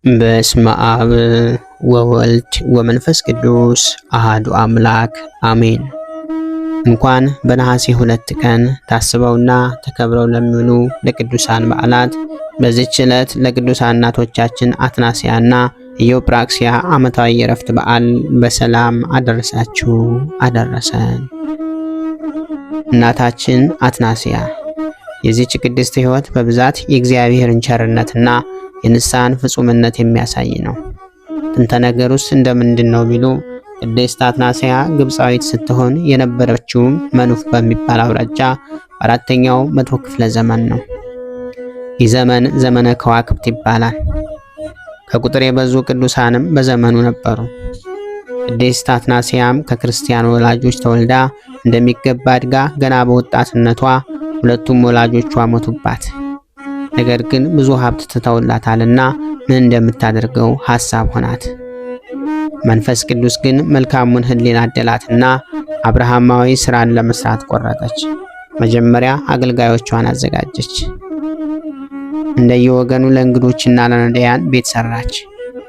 በስመ አብ ወወልድ ወመንፈስ ቅዱስ አሃዱ አምላክ አሜን። እንኳን በነሐሴ 2 ቀን ታስበውና ተከብረው ለሚውሉ ለቅዱሳን በዓላት በዚህች ዕለት ለቅዱሳን እናቶቻችን አትናስያና ኢዮጵራክስያ ዓመታዊ የዕረፍት በዓል በሰላም አደረሳችሁ አደረሰን። እናታችን አትናስያ የዚህች ቅድስት ሕይወት በብዛት የእግዚአብሔርን ቸርነትና የንስሐን ፍጹምነት የሚያሳይ ነው። ጥንተ ነገሩስ እንደምንድን ነው ቢሉ ቅድስት አትናስያ ግብፃዊት ስትሆን የነበረችውም መኑፍ በሚባል አውራጃ በአራተኛው መቶ ክፍለ ዘመን ነው። ይህ ዘመን ዘመነ ከዋክብት ይባላል። ከቁጥር የበዙ ቅዱሳንም በዘመኑ ነበሩ። ቅድስት አትናስያም ከክርስቲያን ወላጆች ተወልዳ እንደሚገባ አድጋ ገና በወጣትነቷ ሁለቱም ወላጆቿ ሞቱባት። ነገር ግን ብዙ ሀብት ትተውላታልና ምን እንደምታደርገው ሐሳብ ሆናት። መንፈስ ቅዱስ ግን መልካሙን ሕሊና አደላትና አብርሃማዊ ሥራን ለመስራት ቆረጠች። መጀመሪያ አገልጋዮቿን አዘጋጀች። እንደየወገኑ ለእንግዶችና ለነዳያን ቤት ሰራች።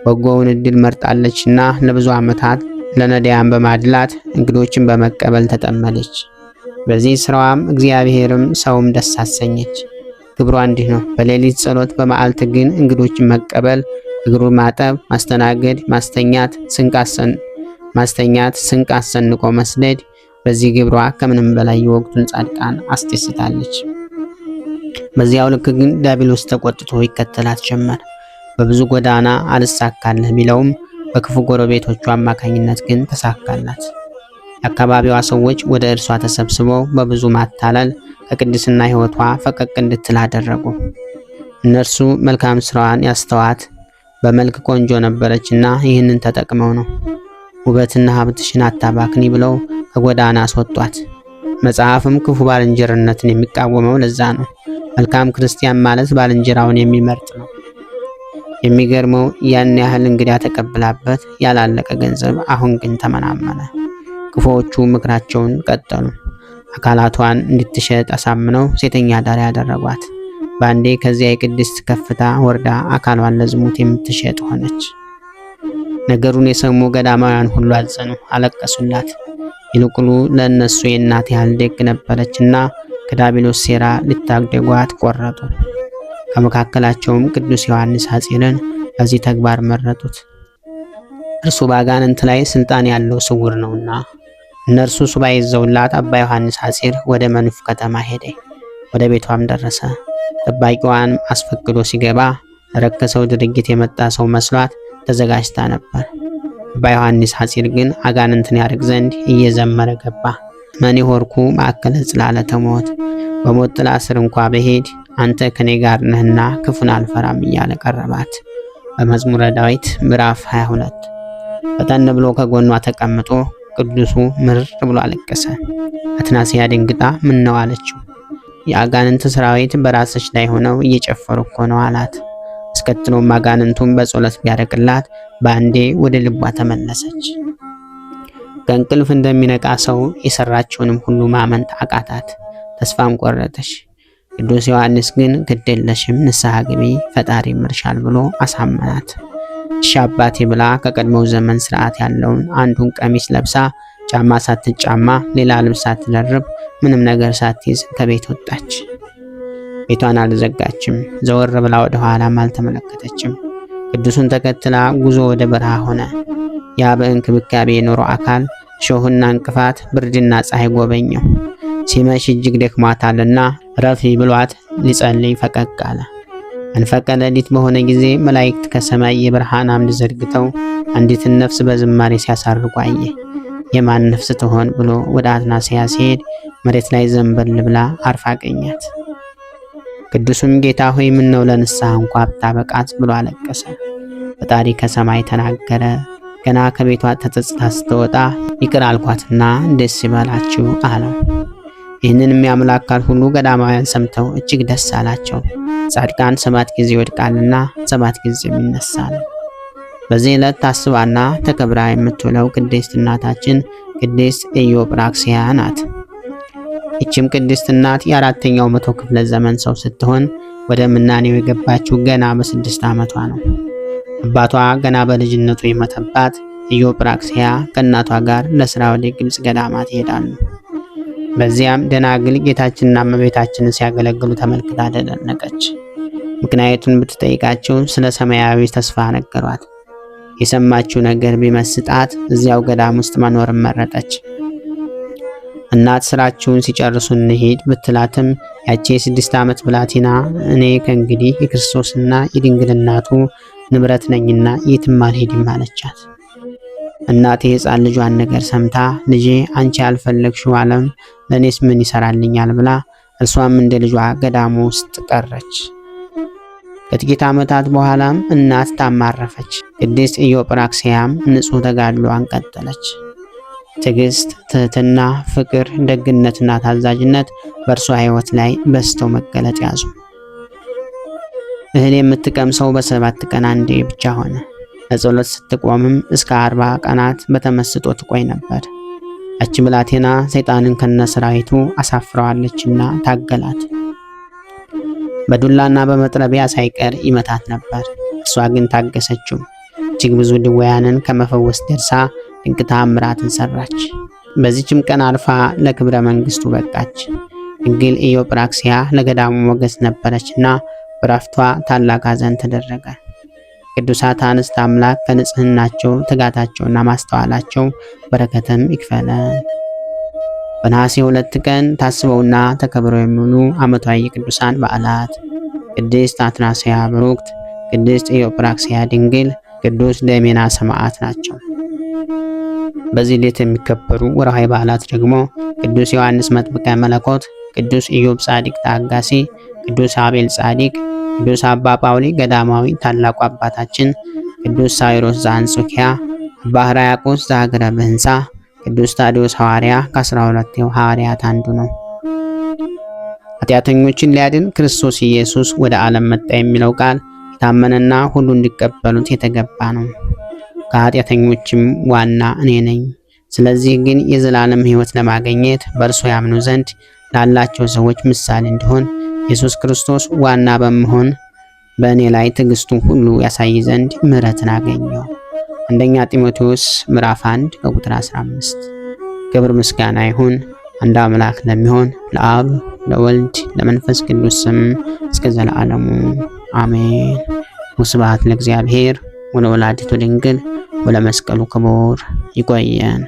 በጎውን ዕድል መርጣለችና ለብዙ ዓመታት ለነዳያን በማድላት እንግዶችን በመቀበል ተጠመደች። በዚህ ሥራዋም እግዚአብሔርም ሰውም ደስ አሰኘች። ግብሯ እንዲህ ነው። በሌሊት ጸሎት፣ በመዓልት ግን እንግዶችን መቀበል፣ እግሩ ማጠብ፣ ማስተናገድ፣ ማስተኛት፣ ስንቅ አሰንቆ መስደድ። በዚህ ግብሯ ከምንም በላይ የወቅቱን ጻድቃን አስደስታለች። በዚያው ልክ ግን ዲያብሎስ ተቆጥቶ ይከተላት ጀመር። በብዙ ጎዳና አልሳካልህ ቢለውም በክፉ ጎረቤቶቹ አማካኝነት ግን ተሳካላት። የአካባቢዋ ሰዎች ወደ እርሷ ተሰብስበው በብዙ ማታለል ከቅድስና ሕይወቷ ፈቀቅ እንድትል አደረጉ። እነርሱ መልካም ስራዋን ያስተዋት በመልክ ቆንጆ ነበረችና ይህንን ተጠቅመው ነው። ውበትና ሀብትሽን አታባክኒ ብለው ከጎዳና አስወጧት። መጽሐፍም ክፉ ባልንጀርነትን የሚቃወመው ለዛ ነው። መልካም ክርስቲያን ማለት ባልንጀራውን የሚመርጥ ነው። የሚገርመው ያን ያህል እንግዳ ተቀብላበት ያላለቀ ገንዘብ አሁን ግን ተመናመነ። ክፉዎቹ ምክራቸውን ቀጠሉ። አካላቷን እንድትሸጥ አሳምነው ሴተኛ አዳሪ ያደረጓት። በአንዴ ከዚያ የቅድስት ከፍታ ወርዳ አካሏን ለዝሙት የምትሸጥ ሆነች። ነገሩን የሰሙ ገዳማውያን ሁሉ አዘኑ፣ አለቀሱላት። ይልቁኑ ለእነሱ የእናት ያህል ደግ ነበረችና ከዲያብሎስ ሴራ ሊታደጓት ቆረጡ። ከመካከላቸውም ቅዱስ ዮሐንስ ሐጺርን በዚህ ተግባር መረጡት። እርሱ በአጋንንት ላይ ስልጣን ያለው ስውር ነውና። እነርሱ ሱባኤ ይዘውላት አባ ዮሐንስ ሐጺር ወደ መኑፍ ከተማ ሄደ። ወደ ቤቷም ደረሰ። ጠባቂዋን አስፈቅዶ ሲገባ ለረከሰው ድርጊት የመጣ ሰው መስሏት ተዘጋጅታ ነበር። አባ ዮሐንስ ሐጺር ግን አጋንንትን ያርቅ ዘንድ እየዘመረ ገባ። መኒ ሆርኩ ማእከለ ጽላለተ ሞት፣ በሞት ጥላ ስር እንኳ በሄድ አንተ ከኔ ጋር ነህና ክፉን አልፈራም እያለ ቀረባት። በመዝሙረ ዳዊት ምዕራፍ 22። ፈጠን ብሎ ከጎኗ ተቀምጦ ቅዱሱ ምርር ብሎ አለቀሰ። አትናስያ ደንግጣ ምን ነው አለችው። የአጋንንት ሰራዊት በራስሽ ላይ ሆነው እየጨፈሩ እኮ ነው አላት። አስከትሎም አጋንንቱን በጸሎት ቢያረቅላት በአንዴ ወደ ልቧ ተመለሰች። ከእንቅልፍ እንደሚነቃ ሰው የሰራችውንም ሁሉ ማመን አቃታት፣ ተስፋም ቆረጠች። ቅዱስ ዮሐንስ ግን ግድ የለሽም ንስሐ ግቢ ፈጣሪ ይምርሻል ብሎ አሳመናት። እሺ አባቴ ብላ ከቀድሞው ዘመን ስርዓት ያለውን አንዱን ቀሚስ ለብሳ ጫማ ሳትጫማ ሌላ ልብስ ሳትደርብ ምንም ነገር ሳትይዝ ከቤት ወጣች። ቤቷን አልዘጋችም። ዘወር ብላ ወደ ኋላም አልተመለከተችም። ቅዱሱን ተከትላ ጉዞ ወደ በረሃ ሆነ። ያ በእንክብካቤ የኖረው አካል እሾህና እንቅፋት፣ ብርድና ፀሐይ ጎበኘው። ሲመሽ እጅግ ደክሟታልና ረፊ ብሏት ሊጸልይ ፈቀቅ አለ። መንፈቀ ሌሊት በሆነ ጊዜ መላእክት ከሰማይ የብርሃን አምድ ዘርግተው አንዲትን ነፍስ በዝማሬ ሲያሳርጉ አየ። የማን ነፍስ ትሆን ብሎ ወደ አትናስያ ሲሄድ መሬት ላይ ዘንበል ብላ አርፋ አገኛት። ቅዱሱም ጌታ ሆይ ምን ነው ለንስሐ እንኳ ብታበቃት ብሎ አለቀሰ። ፈጣሪ ከሰማይ ተናገረ። ገና ከቤቷ ተጸጽታ ስትወጣ ይቅር አልኳትና ደስ ይበላችሁ አለው። ይህንንም የአምላክ ቃል ሁሉ ገዳማውያን ሰምተው እጅግ ደስ አላቸው። ጻድቃን 7 ጊዜ ይወድቃልና 7 ጊዜ ይነሳል። በዚህ ዕለት ታስባና ተከብራ የምትውለው ቅድስት እናታችን ቅድስት ኢዮጵራክስያ ናት። ይህችም ቅድስት እናት የ4ኛው መቶ ክፍለ ዘመን ሰው ስትሆን ወደ ምናኔው የገባችው ገና በ6 ዓመቷ ነው። አባቷ ገና በልጅነቱ የሞተባት ኢዮጵራክስያ ከእናቷ ጋር ለስራ ወደ ግብጽ ገዳማት ይሄዳሉ። በዚያም ደናግል ጌታችንና እመቤታችንን ሲያገለግሉ ተመልክታ ተደነቀች። ምክንያቱን ብትጠይቃቸው ስለ ሰማያዊ ተስፋ ነገሯት። የሰማችው ነገር ቢመስጣት እዚያው ገዳም ውስጥ መኖርን መረጠች። እናት ስራችሁን ሲጨርሱ እንሂድ ብትላትም ያቺ የ6 ዓመት ብላቴና እኔ ከእንግዲህ የክርስቶስና የድንግል እናቱ ንብረት ነኝና የትም አልሄድም አለቻት። እናት የሕፃን ልጇን ነገር ሰምታ ልጄ አንቺ ያልፈለግሽው ዓለም ለእኔስ ምን ይሰራልኛል ብላ እርሷም እንደ ልጇ ገዳሙ ውስጥ ቀረች። ከጥቂት ዓመታት በኋላም እናት ታማረፈች። ቅድስት ኢዮጵራክስያም ንጹሕ ተጋድሎዋን ቀጠለች። ትዕግስት፣ ትህትና፣ ፍቅር፣ ደግነትና ታዛዥነት በእርሷ ሕይወት ላይ በዝተው መገለጥ ያዙ። እህል የምትቀምሰው በ7 ቀን አንዴ ብቻ ሆነ። ለጸሎት ስትቆምም እስከ 40 ቀናት በተመስጦ ትቆይ ነበር። ያቺ ብላቴና ሰይጣንን ከነሰራዊቱ አሳፍረዋለችና ታገላት። በዱላና በመጥረቢያ ሳይቀር ይመታት ነበር። እሷ ግን ታገሰችው። እጅግ ብዙ ድውያንን ከመፈወስ ደርሳ ድንቅ ተአምራትን ሰራች። በዚችም ቀን አልፋ ለክብረ መንግስቱ በቃች። ድንግል ኢዮጵራክስያ ለገዳሙ ሞገስ ነበረችና በረፍቷ ታላቅ ሐዘን ተደረገ። ቅዱሳት አንስት አምላክ ከንጽህናቸው ትጋታቸውና ማስተዋላቸው በረከትም ይክፈለን። በነሐሴ 2 ቀን ታስበውና ተከብረው የሚውሉ ዓመታዊ የቅዱሳን በዓላት ቅድስት አትናስያ ብሩክት፣ ቅድስት ኢዮጵራክስያ ድንግል፣ ቅዱስ ደሜና ሰማዕት ናቸው። በዚህ ዕለት የሚከበሩ ወርሃዊ በዓላት ደግሞ ቅዱስ ዮሐንስ መጥምቀ መለኮት፣ ቅዱስ ኢዮብ ጻድቅ ታጋሲ፣ ቅዱስ አቤል ጻድቅ፣ ቅዱስ አባ ጳውሊ ገዳማዊ ታላቁ አባታችን፣ ቅዱስ ሳይሮስ ዘአንጾኪያ፣ አባ ሕርያቆስ ዘሀገረ ብህንሳ፣ ቅዱስ ታዲዮስ ሐዋርያ ከ12 ሐዋርያት አንዱ ነው። ኃጢአተኞችን ሊያድን ክርስቶስ ኢየሱስ ወደ ዓለም መጣ የሚለው ቃል የታመነና ሁሉ እንዲቀበሉት የተገባ ነው። ከኃጢአተኞችም ዋና እኔ ነኝ። ስለዚህ ግን የዘላለም ሕይወት ለማግኘት በእርሱ ያምኑ ዘንድ ላላቸው ሰዎች ምሳሌ እንዲሆን ኢየሱስ ክርስቶስ ዋና በመሆን በእኔ ላይ ትዕግስቱን ሁሉ ያሳይ ዘንድ ምሕረትን አገኘው። አንደኛ ጢሞቴዎስ ምዕራፍ 1 ከቁጥር 15። ክብር ምስጋና ይሁን አንድ አምላክ ለሚሆን ለአብ ለወልድ ለመንፈስ ቅዱስ ስም እስከ ዘላለሙ አሜን። ወስብሐት ለእግዚአብሔር ወለወላዲቱ ድንግል ወለመስቀሉ ክቡር። ይቆየን።